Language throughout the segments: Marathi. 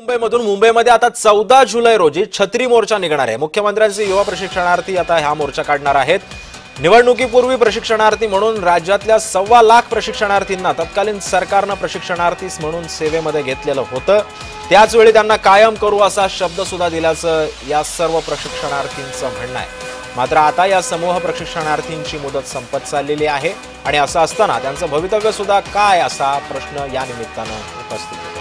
मुंबईमधून मुंबईमध्ये आता 14 जुलै रोजी छत्री मोर्चा निघणार आहे। मुख्यमंत्र्यांचे युवा प्रशिक्षणार्थी आता हा मोर्चा काढणार आहेत। निवडणुकीपूर्वी प्रशिक्षणार्थी म्हणून राज्यातल्या 1.25 लाख प्रशिक्षणार्थींना तत्कालीन सरकारने प्रशिक्षणार्थी म्हणून सेवेमध्ये घेतलेलं होतं। त्याच वेळी त्यांना कायम करू असा शब्द सुद्धा दिल्याचं या सर्व प्रशिक्षणार्थींचं म्हणणं आहे। मात्र आता या समूह प्रशिक्षणार्थींची मुदत संपत चाललेली आहे आणि असं असताना त्यांचं भवितव्य सुद्धा काय असा प्रश्न या निमित्तानं उपस्थित होतो।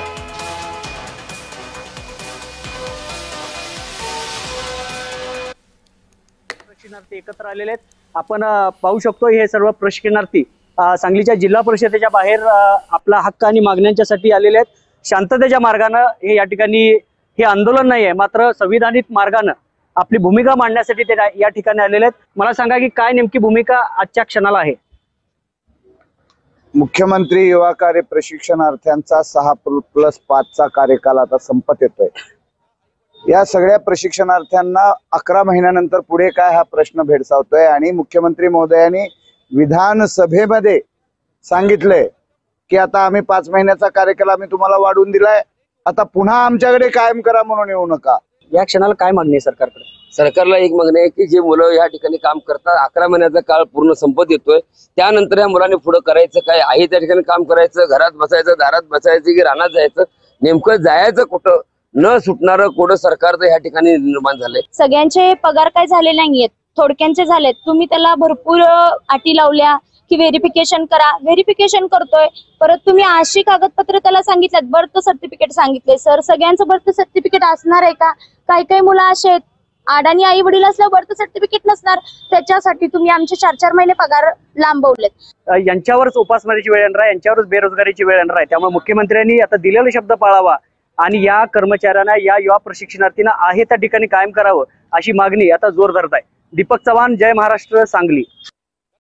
प्रशिक्षणार्थी एकत्र आलेले आहेत। आपण पाहू शकतो हे सर्व प्रशिक्षणार्थी सांगलीच्या जिल्हा परिषदेच्या बाहेर आपला हक्क आणि मागण्यांसाठी आलेले आहेत। शांततेच्या मार्गाने हे या ठिकाणी हे आंदोलन नाही आहे, मात्र संविधानिक मार्गाने आपली भूमिका मांडण्यासाठी ते या ठिकाणी आलेले आहेत। मला सांगा की काय नेमकी भूमिका आजच्या क्षणाला आहे? मुख्यमंत्री युवा कार्य प्रशिक्षणार्थ्यांचा 6+5 कार्यकाल आता संपत येतोय। या सगळ्या प्रशिक्षणार्थ्यांना 11 महिन्यानंतर पुढे काय हा प्रश्न भेडसावतोय आणि मुख्यमंत्री महोदयांनी विधानसभेमध्ये सांगितलंय की आता आम्ही 5 महिन्याचा कार्यकाल आम्ही तुम्हाला वाढवून दिलाय, आता पुन्हा आमच्याकडे कायम करा म्हणून येऊ नका। या क्षणाला काय मागणी आहे सरकारकडे? सरकारला एक मागणी आहे की जे मुलं या ठिकाणी काम करतात 11 महिन्याचा काळ पूर्ण संपत येतोय, त्यानंतर या मुलांनी पुढे करायचं काय आहे? त्या ठिकाणी काम करायचं, घरात बसायचं, दारात बसायचं की रानात जायचं, नेमकं जायचं कुठं न सुटणार कोड सरकारचं या ठिकाणी निर्माण झालंय। सगळ्यांचे पगार काय झाले नाहीयेत, थोडक्यांचे झालेत। तुम्ही त्याला भरपूर अटी लावल्या की व्हेरिफिकेशन करा, व्हेरिफिकेशन करतोय, परत तुम्ही अशी कागदपत्र त्याला सांगितल्यात, बर्थ सर्टिफिकेट सांगितले। सर सगळ्यांचं बर्थ सर्टिफिकेट असणार आहे का? काही काही मुलं असे आहेत अडाणी आई वडील असल्यावर बर्थ सर्टिफिकेट नसणार, त्याच्यासाठी तुम्ही आमचे 4-4 महिने पगार लांबवलेत। यांच्यावरच उपासमारीची वेळ येणार आहे, यांच्यावरच बेरोजगारीची वेळ येणार आहे। त्यामुळे मुख्यमंत्र्यांनी आता दिलेला शब्द पाळावा आणि या कर्मचाऱ्यांना, या युवा प्रशिक्षणार्थींना आहे त्या ठिकाणी कायम करावं अशी मागणी आता जोर धरत आहे। दीपक चव्हाण, जय महाराष्ट्र, सांगली।